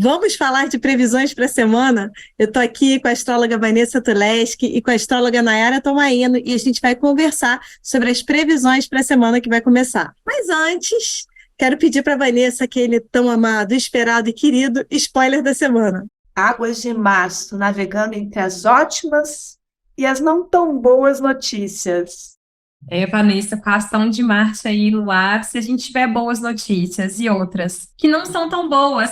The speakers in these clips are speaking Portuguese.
Vamos falar de previsões para a semana? Eu estou aqui com a astróloga Vanessa Tuleski e com a astróloga Nayara Tomaino e a gente vai conversar sobre as previsões para a semana que vai começar. Mas antes, quero pedir para a Vanessa aquele tão amado, esperado e querido spoiler da semana. Águas de março, navegando entre as ótimas e as não tão boas notícias. Vanessa, com a ação de Marte aí no ar, se a gente tiver boas notícias e outras que não são tão boas,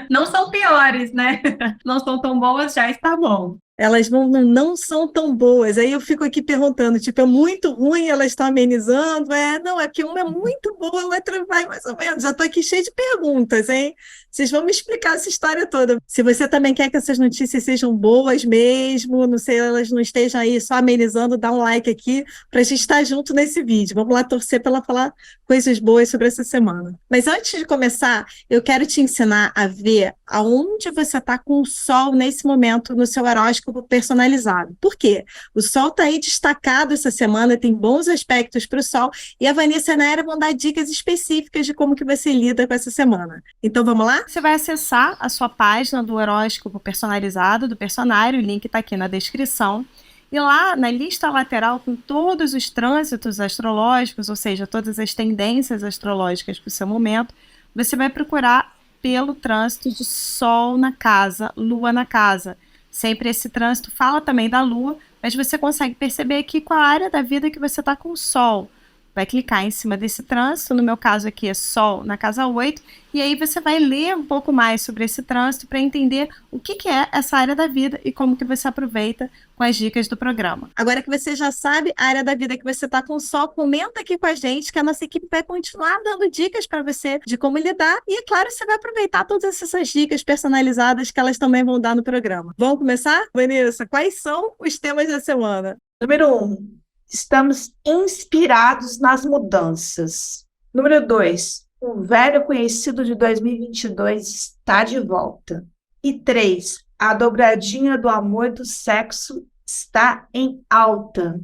não são piores, né? Não são tão boas, já está bom. Elas não são tão boas. Aí eu fico aqui perguntando, tipo, é muito ruim, elas estão amenizando? Não, é que uma é muito boa, a outra vai mais ou menos. Já estou aqui cheia de perguntas, hein? Vocês vão me explicar essa história toda. Se você também quer que essas notícias sejam boas mesmo, não sei, elas não estejam aí só amenizando, dá um like aqui para a gente estar junto nesse vídeo. Vamos lá torcer para ela falar coisas boas sobre essa semana. Mas antes de começar, eu quero te ensinar a ver aonde você está com o Sol nesse momento no seu horóscopo personalizado. Por quê? O Sol está aí destacado essa semana, tem bons aspectos para o Sol, e a Vanessa e a Nayara vão dar dicas específicas de como que você lida com essa semana. Então vamos lá? Você vai acessar a sua página do horóscopo personalizado do Personário, o link está aqui na descrição. E lá na lista lateral com todos os trânsitos astrológicos, ou seja, todas as tendências astrológicas para o seu momento, você vai procurar pelo trânsito de Sol na casa, Lua na casa. Sempre esse trânsito fala também da Lua, mas você consegue perceber aqui qual a área da vida que você está com o Sol. Vai clicar em cima desse trânsito, no meu caso aqui é Sol na casa 8, e aí você vai ler um pouco mais sobre esse trânsito para entender o que é essa área da vida e como que você aproveita com as dicas do programa. Agora que você já sabe a área da vida que você está com o Sol, comenta aqui com a gente que a nossa equipe vai continuar dando dicas para você de como lidar e, é claro, você vai aproveitar todas essas dicas personalizadas que elas também vão dar no programa. Vamos começar? Vanessa, quais são os temas da semana? Número 1, estamos inspirados nas mudanças. Número 2, o velho conhecido de 2022 está de volta. E 3, a dobradinha do amor e do sexo está em alta.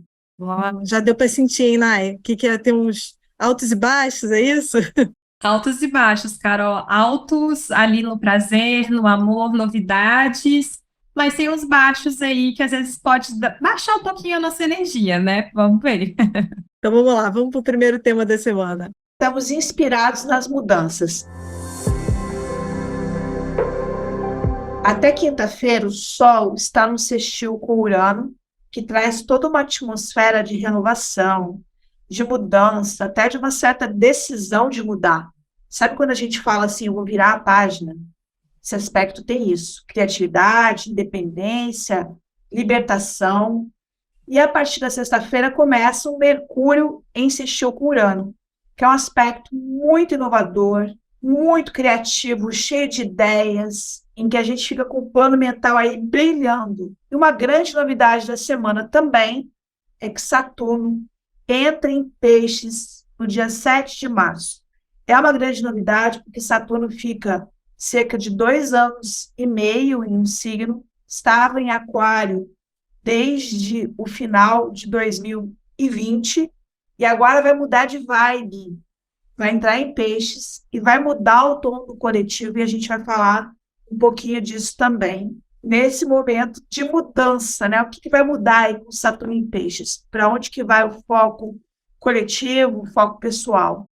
Já deu para sentir, hein, Nay? Que é ter uns altos e baixos, é isso? Altos e baixos, Carol. Altos ali no prazer, no amor, novidades, mas tem uns baixos aí que às vezes pode baixar um pouquinho a nossa energia, né? Vamos ver. Então vamos lá, vamos para o primeiro tema da semana. Estamos inspirados nas mudanças. Até quinta-feira, o Sol está no sextil com Urano, que traz toda uma atmosfera de renovação, de mudança, até de uma certa decisão de mudar. Sabe quando a gente fala assim, eu vou virar a página? Esse aspecto tem isso, criatividade, independência, libertação. E a partir da sexta-feira começa um Mercúrio em sextil com Urano, que é um aspecto muito inovador, muito criativo, cheio de ideias, em que a gente fica com o plano mental aí brilhando. E uma grande novidade da semana também é que Saturno entra em Peixes no dia 7 de março. É uma grande novidade porque Saturno fica cerca de 2 anos e meio em um signo, estava em Aquário desde o final de 2020 e agora vai mudar de vibe, vai entrar em Peixes e vai mudar o tom do coletivo e a gente vai falar um pouquinho disso também, nesse momento de mudança, né? O que vai mudar aí com Saturno em Peixes? Para onde que vai o foco coletivo, o foco pessoal?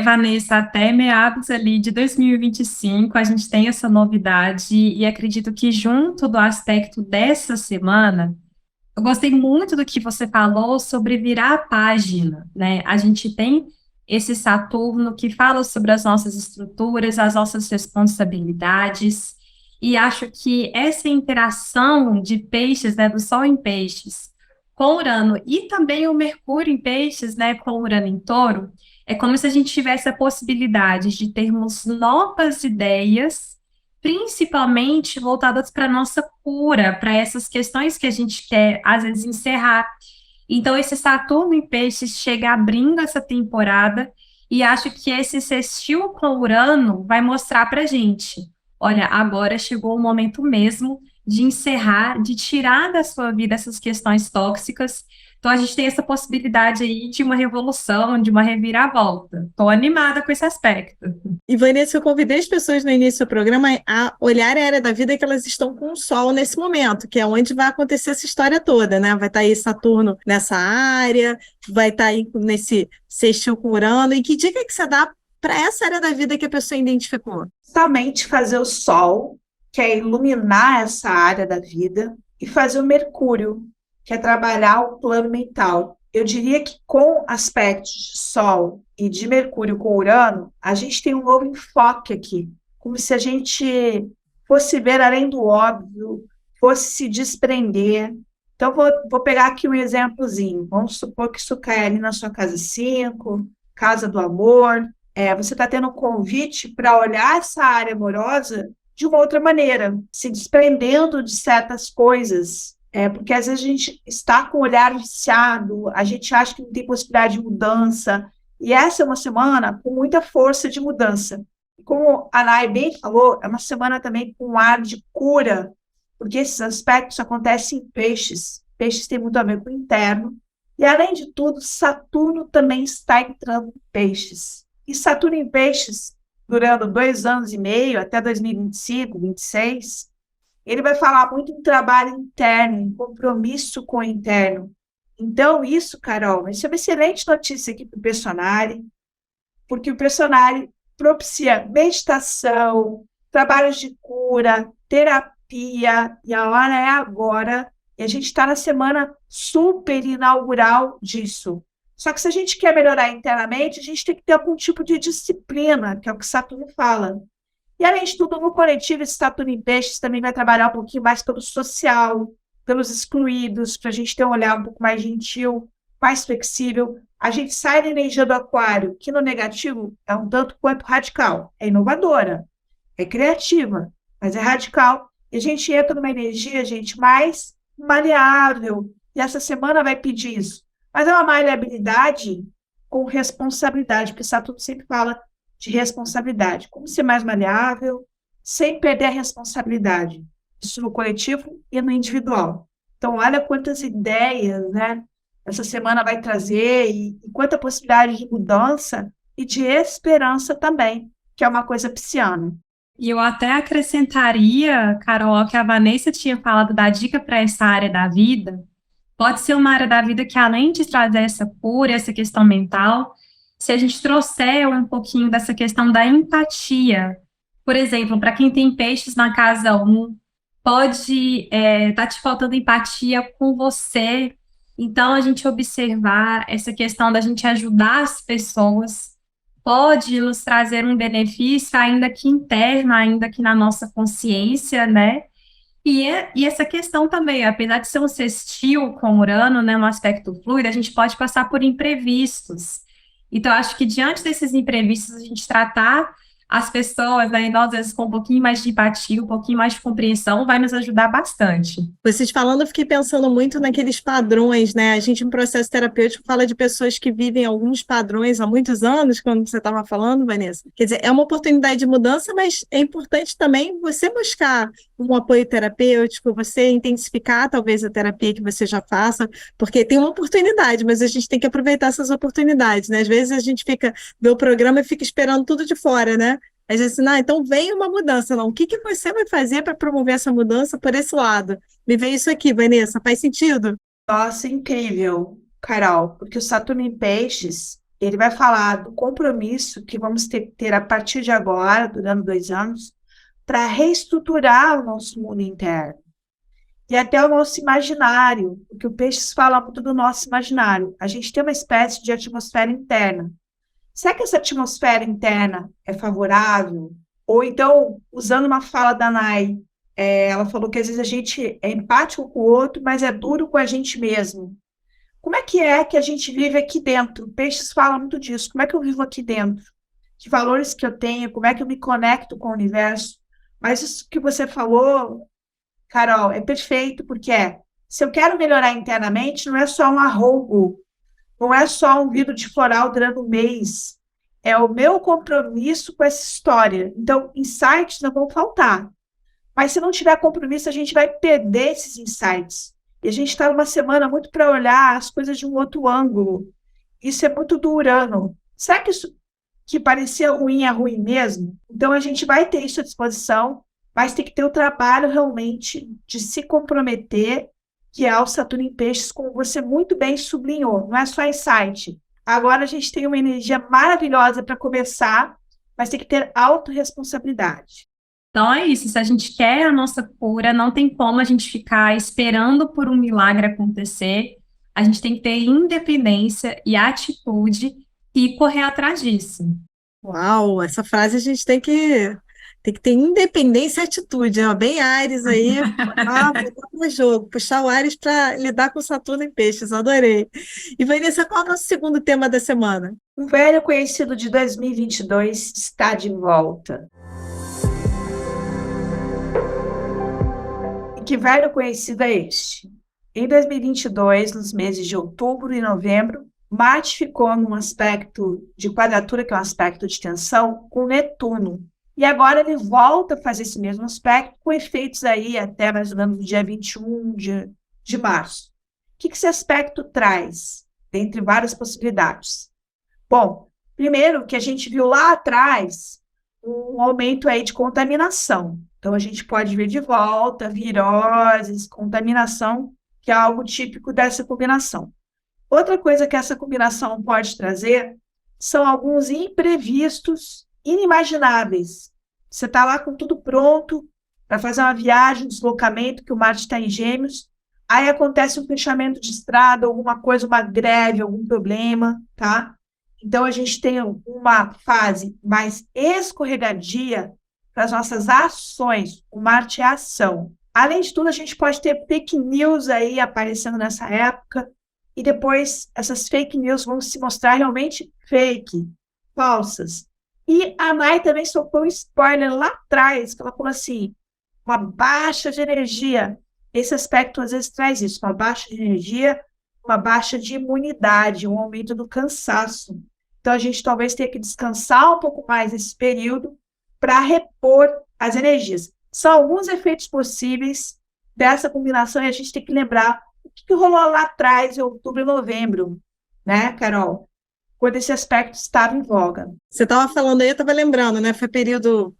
Vanessa, até meados ali de 2025, a gente tem essa novidade e acredito que junto do aspecto dessa semana, eu gostei muito do que você falou sobre virar a página, né? A gente tem esse Saturno que fala sobre as nossas estruturas, as nossas responsabilidades, e acho que essa interação de peixes, né, do Sol em peixes, com Urano, e também o Mercúrio em peixes, né, com Urano em touro, é como se a gente tivesse a possibilidade de termos novas ideias, principalmente voltadas para a nossa cura, para essas questões que a gente quer, às vezes, encerrar. Então, esse Saturno em Peixes chega abrindo essa temporada e acho que esse sextil com Urano vai mostrar para a gente, olha, agora chegou o momento mesmo de encerrar, de tirar da sua vida essas questões tóxicas, Então a gente tem essa possibilidade aí de uma revolução, de uma reviravolta. Estou animada com esse aspecto. E, Vanessa, eu convidei as pessoas no início do programa a olhar a área da vida que elas estão com o Sol nesse momento, que é onde vai acontecer essa história toda, né? Vai estar aí Saturno nessa área, vai estar aí nesse sextil com Urano. E que dica que você dá para essa área da vida que a pessoa identificou? Justamente fazer o Sol, que é iluminar essa área da vida, e fazer o Mercúrio, que é trabalhar o plano mental. Eu diria que com aspectos de Sol e de Mercúrio com Urano, a gente tem um novo enfoque aqui, como se a gente fosse ver além do óbvio, fosse se desprender. Então, vou pegar aqui um exemplozinho. Vamos supor que isso cai ali na sua casa 5, casa do amor. Você está tendo um convite para olhar essa área amorosa de uma outra maneira, se desprendendo de certas coisas. Porque às vezes a gente está com o olhar viciado, a gente acha que não tem possibilidade de mudança, e essa é uma semana com muita força de mudança. Como a Nay bem falou, é uma semana também com um ar de cura, porque esses aspectos acontecem em peixes. Peixes têm muito a ver com o interno, e além de tudo, Saturno também está entrando em peixes. E Saturno em peixes, durando 2 anos e meio, até 2025, 2026, ele vai falar muito em trabalho interno, em compromisso com o interno. Então, isso, Carol, isso é uma excelente notícia aqui para o Personare, porque o Personare propicia meditação, trabalhos de cura, terapia, e a hora é agora, e a gente está na semana super inaugural disso. Só que se a gente quer melhorar internamente, a gente tem que ter algum tipo de disciplina, que é o que Saturno fala. E, além de tudo, no coletivo, esse Saturno em Peixes também vai trabalhar um pouquinho mais pelo social, pelos excluídos, para a gente ter um olhar um pouco mais gentil, mais flexível. A gente sai da energia do aquário, que no negativo é um tanto quanto radical. É inovadora, é criativa, mas é radical. E a gente entra numa energia, gente, mais maleável. E essa semana vai pedir isso. Mas é uma maleabilidade com responsabilidade, porque Saturno sempre fala de responsabilidade. Como ser mais maleável, sem perder a responsabilidade. Isso no coletivo e no individual. Então, olha quantas ideias, né, essa semana vai trazer e quanta possibilidade de mudança e de esperança também, que é uma coisa pisciana. E eu até acrescentaria, Carol, que a Vanessa tinha falado da dica para essa área da vida. Pode ser uma área da vida que, além de trazer essa cura, essa questão mental, se a gente trouxer um pouquinho dessa questão da empatia, por exemplo, para quem tem peixes na casa 1, pode estar te faltando empatia com você. Então, a gente observar essa questão da gente ajudar as pessoas pode nos trazer um benefício, ainda que interno, ainda que na nossa consciência, né? E essa questão também, apesar de ser um sextil com Urano, né, no aspecto fluido, a gente pode passar por imprevistos. Então, acho que diante desses imprevistos, a gente tratar as pessoas, né, e nós, às vezes, com um pouquinho mais de empatia, um pouquinho mais de compreensão, vai nos ajudar bastante. Vocês falando, eu fiquei pensando muito naqueles padrões, né? A gente, em processo terapêutico, fala de pessoas que vivem alguns padrões há muitos anos, quando você estava falando, Vanessa. Quer dizer, é uma oportunidade de mudança, mas é importante também você buscar um apoio terapêutico, você intensificar, talvez, a terapia que você já faça, porque tem uma oportunidade, mas a gente tem que aproveitar essas oportunidades, né? Às vezes a gente vê o programa e fica esperando tudo de fora, né? Às vezes, então vem uma mudança, não. O que você vai fazer para promover essa mudança por esse lado? Me vê isso aqui, Vanessa, faz sentido? Nossa, incrível, Carol, porque o Saturno em Peixes, ele vai falar do compromisso que vamos ter a partir de agora, durante 2 anos, para reestruturar o nosso mundo interno. E até o nosso imaginário, porque o Peixes fala muito do nosso imaginário. A gente tem uma espécie de atmosfera interna. Será que essa atmosfera interna é favorável? Ou então, usando uma fala da Nay, ela falou que às vezes a gente é empático com o outro, mas é duro com a gente mesmo. Como é que a gente vive aqui dentro? O Peixes fala muito disso. Como é que eu vivo aqui dentro? Que valores que eu tenho? Como é que eu me conecto com o universo? Mas isso que você falou, Carol, é perfeito, porque se eu quero melhorar internamente, não é só um arrobo, não é só um vidro de floral durante um mês, é o meu compromisso com essa história. Então, insights não vão faltar, mas se não tiver compromisso, a gente vai perder esses insights. E a gente está numa semana muito para olhar as coisas de um outro ângulo. Isso é muito do Urano. Será que isso que parecia ruim é ruim mesmo? Então a gente vai ter isso à disposição, mas tem que ter o trabalho realmente de se comprometer, que é o Saturno em Peixes, como você muito bem sublinhou. Não é só insight. Agora a gente tem uma energia maravilhosa para começar, mas tem que ter autorresponsabilidade. Então é isso, se a gente quer a nossa cura, não tem como a gente ficar esperando por um milagre acontecer. A gente tem que ter independência e atitude e correr atrás disso. Uau, essa frase a gente tem que ter independência e atitude, ó, bem Áries aí, botar no jogo, puxar o Áries para lidar com Saturno em Peixes, adorei. E Vanessa, qual é o nosso segundo tema da semana? Um velho conhecido de 2022 está de volta. E que velho conhecido é este? Em 2022, nos meses de outubro e novembro, Marte ficou num aspecto de quadratura, que é um aspecto de tensão, com Netuno. E agora ele volta a fazer esse mesmo aspecto, com efeitos aí até mais ou menos no dia 21 de março. O que esse aspecto traz, dentre várias possibilidades? Bom, primeiro que a gente viu lá atrás um aumento aí de contaminação. Então, a gente pode ver de volta viroses, contaminação, que é algo típico dessa combinação. Outra coisa que essa combinação pode trazer são alguns imprevistos inimagináveis. Você está lá com tudo pronto para fazer uma viagem, um deslocamento, que o Marte está em Gêmeos, aí acontece um fechamento de estrada, alguma coisa, uma greve, algum problema, tá? Então, a gente tem uma fase mais escorregadia para as nossas ações. O Marte é ação. Além de tudo, a gente pode ter fake news aí aparecendo nessa época, e depois essas fake news vão se mostrar realmente fake, falsas. E a Mai também soltou um spoiler lá atrás, que ela falou assim, uma baixa de energia. Esse aspecto às vezes traz isso, uma baixa de energia, uma baixa de imunidade, um aumento do cansaço. Então, a gente talvez tenha que descansar um pouco mais nesse período para repor as energias. São alguns efeitos possíveis dessa combinação e a gente tem que lembrar o que rolou lá atrás, em outubro e novembro, né, Carol? Quando esse aspecto estava em voga. Você estava falando aí, eu estava lembrando, né? Foi período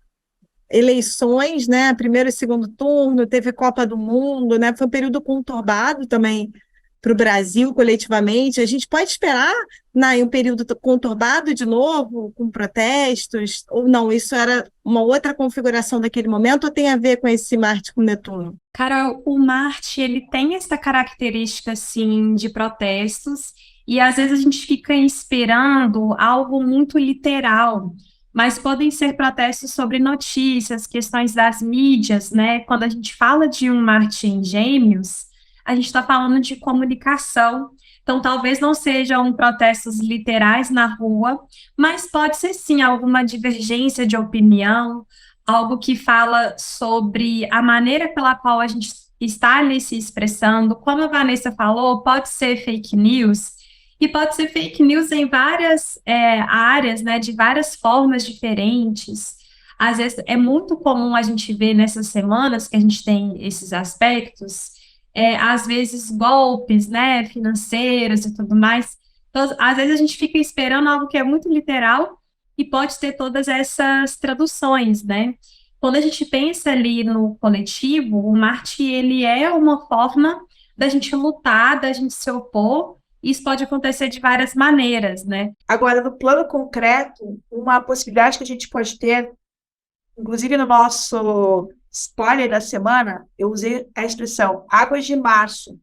eleições, né? Primeiro e segundo turno, teve Copa do Mundo, né? Foi um período conturbado também para o Brasil coletivamente. A gente pode esperar, né, um período conturbado de novo, com protestos, ou não? Isso era uma outra configuração daquele momento, ou tem a ver com esse Marte com Netuno? Cara, o Marte, ele tem essa característica, assim, de protestos, e às vezes a gente fica esperando algo muito literal, mas podem ser protestos sobre notícias, questões das mídias, né? Quando a gente fala de um Marte em Gêmeos, a gente está falando de comunicação. Então, talvez não sejam protestos literais na rua, mas pode ser sim alguma divergência de opinião, algo que fala sobre a maneira pela qual a gente está ali se expressando. Como a Vanessa falou, pode ser fake news, e pode ser fake news em várias áreas, né, de várias formas diferentes. Às vezes é muito comum a gente ver nessas semanas que a gente tem esses aspectos, às vezes golpes, né, financeiros e tudo mais. Então, às vezes a gente fica esperando algo que é muito literal e pode ter todas essas traduções, né? Quando a gente pensa ali no coletivo, o Marte, ele é uma forma da gente lutar, da gente se opor, e isso pode acontecer de várias maneiras, né? Agora, no plano concreto, uma possibilidade que a gente pode ter, inclusive no nosso spoiler da semana, eu usei a expressão águas de março.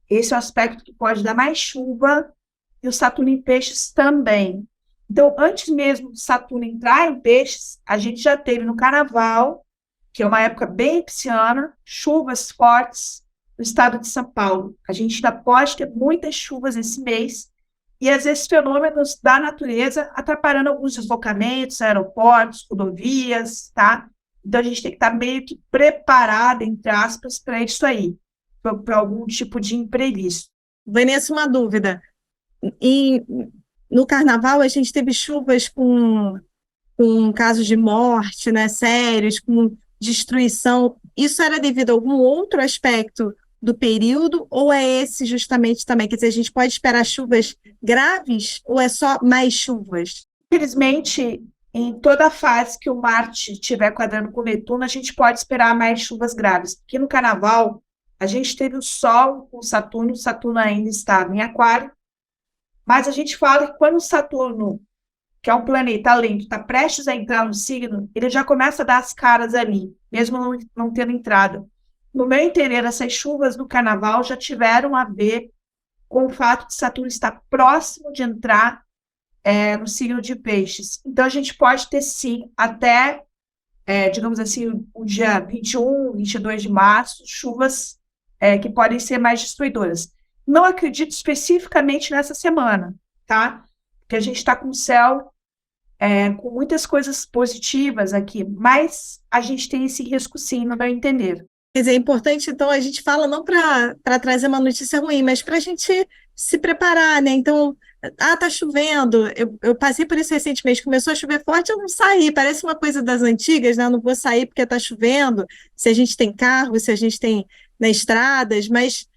Esse é um aspecto que pode dar mais chuva, e o Saturno em Peixes também. Então, antes mesmo de Saturno entrar em Peixes, a gente já teve no Carnaval, que é uma época bem pisciana, chuvas fortes no estado de São Paulo. A gente ainda pode ter muitas chuvas esse mês, e às vezes fenômenos da natureza atrapalhando alguns deslocamentos, aeroportos, rodovias, tá? Então, a gente tem que estar meio que preparado, entre aspas, para isso aí, para algum tipo de imprevisto. Vanessa, uma dúvida. No Carnaval, a gente teve chuvas com casos de morte, né, sérios, com destruição. Isso era devido a algum outro aspecto do período, ou é esse justamente também? Quer dizer, a gente pode esperar chuvas graves ou é só mais chuvas? Infelizmente, em toda a fase que o Marte estiver quadrando com Netuno, a gente pode esperar mais chuvas graves, porque no Carnaval a gente teve o Sol com Saturno, Saturno ainda estava em Aquário, mas a gente fala que quando o Saturno, que é um planeta lento, está prestes a entrar no signo, ele já começa a dar as caras ali, mesmo não tendo entrado. No meu entender, essas chuvas do Carnaval já tiveram a ver com o fato de Saturno estar próximo de entrar no signo de Peixes. Então, a gente pode ter, sim, até, digamos assim, o dia 21, 22 de março, chuvas que podem ser mais destruidoras. Não acredito especificamente nessa semana, tá? Porque a gente está com o céu com muitas coisas positivas aqui, mas a gente tem esse risco, sim, no meu entender. Quer dizer, é importante, então, a gente fala não para trazer uma notícia ruim, mas para a gente se preparar, né? Então, tá chovendo. Eu passei por isso recentemente, começou a chover forte, eu não saí. Parece uma coisa das antigas, né? Eu não vou sair porque tá chovendo, se a gente tem carro, se a gente tem nas estradas, mas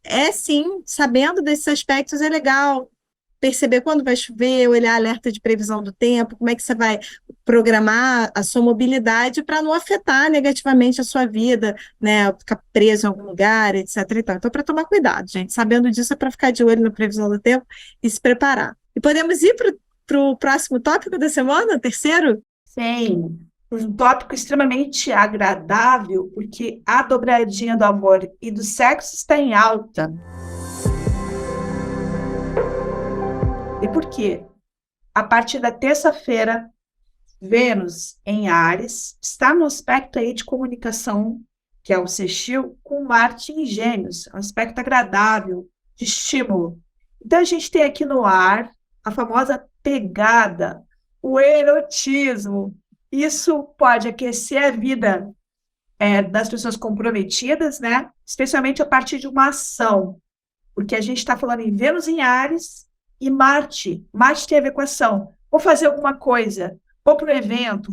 é sim, sabendo desses aspectos é legal perceber quando vai chover, olhar alerta de previsão do tempo, como é que você vai programar a sua mobilidade para não afetar negativamente a sua vida, né? Ficar preso em algum lugar, etc. e tal. Então, para tomar cuidado, gente. Sabendo disso, é para ficar de olho na previsão do tempo e se preparar. E podemos ir para o próximo tópico da semana, terceiro? Sim, um tópico extremamente agradável, porque a dobradinha do amor e do sexo está em alta. E por quê? A partir da terça-feira, Vênus em Áries está no aspecto aí de comunicação, que é o sextil, com Marte em Gêmeos, um aspecto agradável, de estímulo. Então, a gente tem aqui no ar a famosa pegada, o erotismo. Isso pode aquecer a vida das pessoas comprometidas, né? Especialmente a partir de uma ação, porque a gente está falando em Vênus em Áries e Marte. Marte tem a ver com ação. Vou fazer alguma coisa, vou para o evento,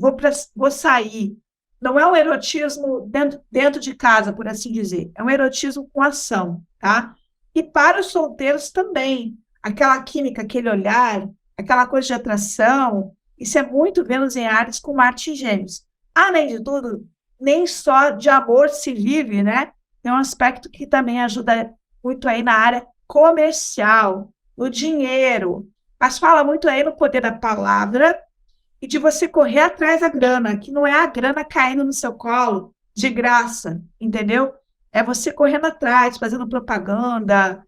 vou sair. Não é um erotismo dentro de casa, por assim dizer. É um erotismo com ação, tá? E para os solteiros também. Aquela química, aquele olhar, aquela coisa de atração. Isso é muito Vênus em Áries com Marte em Gêmeos. Além de tudo, nem só de amor se vive, né? Tem um aspecto que também ajuda muito aí na área comercial, no dinheiro, mas fala muito aí no poder da palavra e de você correr atrás da grana, que não é a grana caindo no seu colo de graça, entendeu? É você correndo atrás, fazendo propaganda,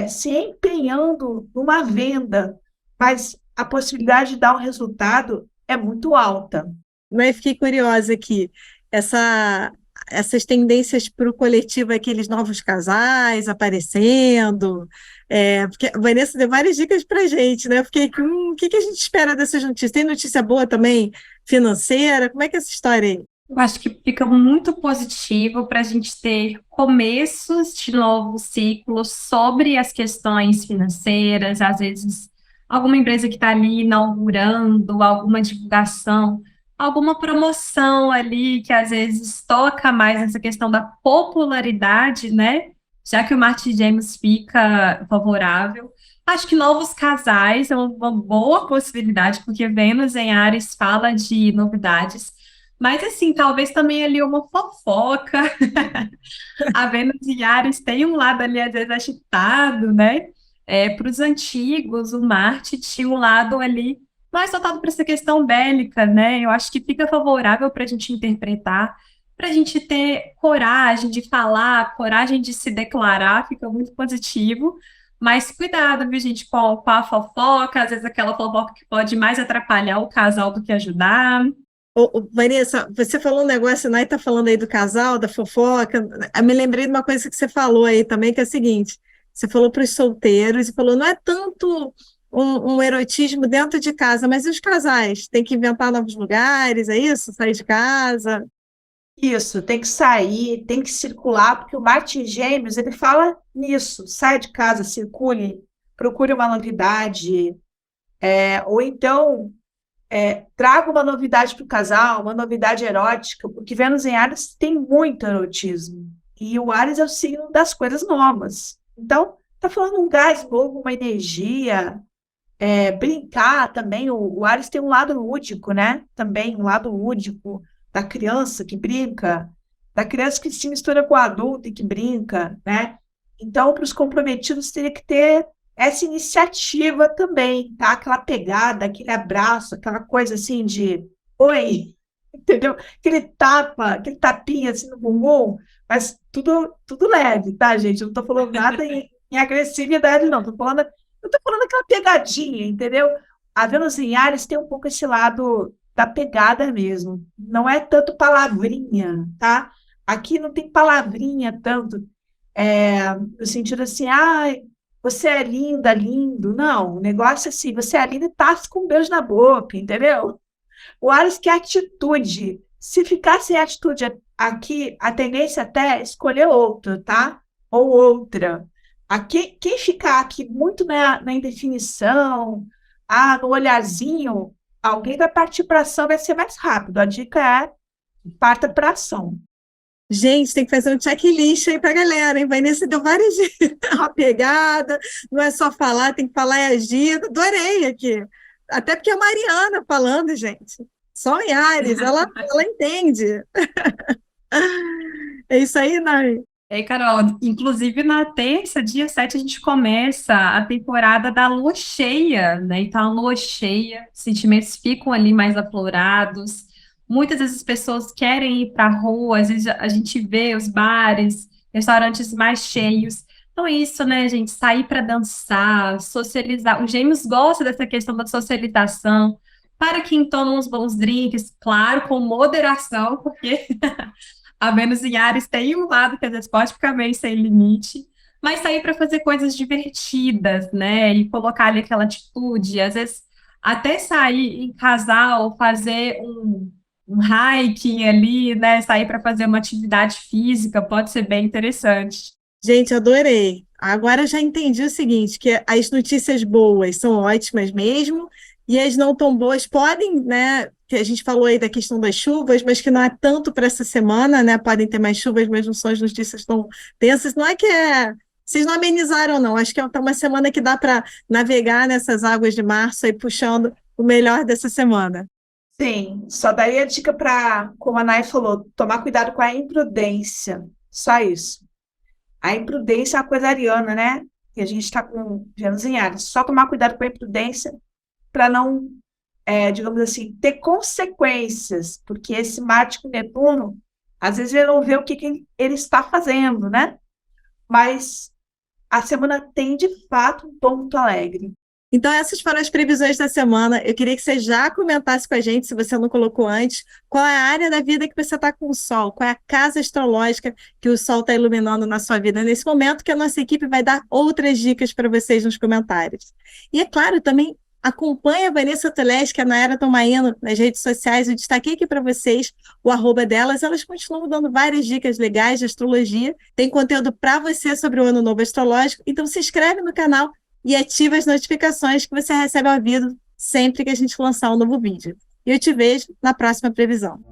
se empenhando numa venda, mas a possibilidade de dar um resultado é muito alta. Mas fiquei curiosa aqui. Essas tendências para o coletivo, aqueles novos casais aparecendo, porque a Vanessa deu várias dicas para a gente, né? Eu fiquei, o que a gente espera dessas notícias? Tem notícia boa também, financeira? Como é que é essa história aí? Eu acho que fica muito positivo para a gente ter começos de novos ciclos sobre as questões financeiras, às vezes alguma empresa que está ali inaugurando, alguma divulgação, alguma promoção ali que às vezes toca mais nessa questão da popularidade, né? Já que o Marte Gêmeos fica favorável. Acho que novos casais é uma boa possibilidade, porque Vênus em Áries fala de novidades. Mas, assim, talvez também ali uma fofoca. A Vênus em Áries tem um lado ali, às vezes, agitado, né? Para os antigos, o Marte tinha um lado ali mais voltado para essa questão bélica, né? Eu acho que fica favorável para a gente interpretar, para a gente ter coragem de falar, coragem de se declarar, fica muito positivo. Mas cuidado, viu, gente, com a fofoca, às vezes aquela fofoca que pode mais atrapalhar o casal do que ajudar. Vanessa, você falou um negócio, né? Está falando aí do casal, da fofoca. Eu me lembrei de uma coisa que você falou aí também, que é o seguinte: você falou para os solteiros e falou, não é tanto um erotismo dentro de casa, mas e os casais? Tem que inventar novos lugares, é isso? Sair de casa? Isso, tem que sair, tem que circular, porque o Marte em Gêmeos, ele fala nisso, sai de casa, circule, procure uma novidade, ou então traga uma novidade para o casal, uma novidade erótica, porque Vênus em Áries tem muito erotismo, E o Áries é o signo das coisas novas. Então, tá falando um gás novo, uma energia, brincar também. O Áries tem um lado lúdico, né? Também um lado lúdico da criança que brinca, da criança que se mistura com o adulto e que brinca, né? Então, para os comprometidos, teria que ter essa iniciativa também, tá? Aquela pegada, aquele abraço, aquela coisa assim de oi, entendeu? Aquele tapa, aquele tapinha assim no bumbum, mas tudo leve, tá, gente? Eu não tô falando nada em agressividade, não. Eu tô falando aquela pegadinha, entendeu? A Vênus em Áries tem um pouco esse lado da pegada mesmo. Não é tanto palavrinha, tá? Aqui não tem palavrinha tanto, no sentido assim, ai, você é linda, lindo. Não, o negócio é assim, você é linda e tá com um beijo na boca, entendeu? O Ares quer atitude. Se ficar sem atitude aqui, a tendência até é escolher outro, tá? Ou outra. Aqui, quem ficar aqui muito na indefinição, no olharzinho, alguém vai partir para ação, vai ser mais rápido. A dica é parta para ação. Gente, tem que fazer um checklist aí pra galera, hein? Vanessa deu várias uma pegada, não é só falar, tem que falar e agir. Adorei aqui. Até porque a Mariana falando, gente. Só em Áries, ela entende. É isso aí, Nai. E aí, Carol, inclusive na terça, dia 7, a gente começa a temporada da lua cheia, né? Então, a lua cheia, sentimentos ficam ali mais aflorados. Muitas vezes as pessoas querem ir para a rua, às vezes a gente vê os bares, restaurantes mais cheios. Então, é isso, né, gente? Sair para dançar, socializar. O Gêmeos gosta dessa questão da socialização. Para quem toma uns bons drinks, claro, com moderação, porque a Vênus em Áries tem um lado que às vezes pode ficar meio sem limite, mas sair para fazer coisas divertidas, né? E colocar ali aquela atitude, às vezes até sair em casal, fazer um hiking ali, né? Sair para fazer uma atividade física pode ser bem interessante. Gente, adorei. Agora eu já entendi o seguinte, que as notícias boas são ótimas mesmo, e as não tão boas podem, né, que a gente falou aí da questão das chuvas, mas que não é tanto para essa semana, né, podem ter mais chuvas, mas não são as notícias tão tensas, não é que vocês não amenizaram não, acho que é uma semana que dá para navegar nessas águas de março aí puxando o melhor dessa semana. Sim, só daí a dica para, como a Nay falou, tomar cuidado com a imprudência. Só isso. A imprudência é uma coisa ariana, né? E a gente está com Vênus em Áries. Só tomar cuidado com a imprudência para não, digamos assim, ter consequências. Porque esse Marte com Netuno, às vezes ele não vê o que ele está fazendo, né? Mas a semana tem, de fato, um tom muito alegre. Então, essas foram as previsões da semana. Eu queria que você já comentasse com a gente, se você não colocou antes, qual é a área da vida que você está com o Sol, qual é a casa astrológica que o Sol está iluminando na sua vida nesse momento, que a nossa equipe vai dar outras dicas para vocês nos comentários. E, é claro, também acompanhe a Vanessa Teleschi, a Nayara Tomaino, nas redes sociais. Eu destaquei aqui para vocês o @ delas. Elas continuam dando várias dicas legais de astrologia. Tem conteúdo para você sobre o Ano Novo Astrológico. Então, se inscreve no canal e ativa as notificações que você recebe ao vivo sempre que a gente lançar um novo vídeo. E eu te vejo na próxima previsão.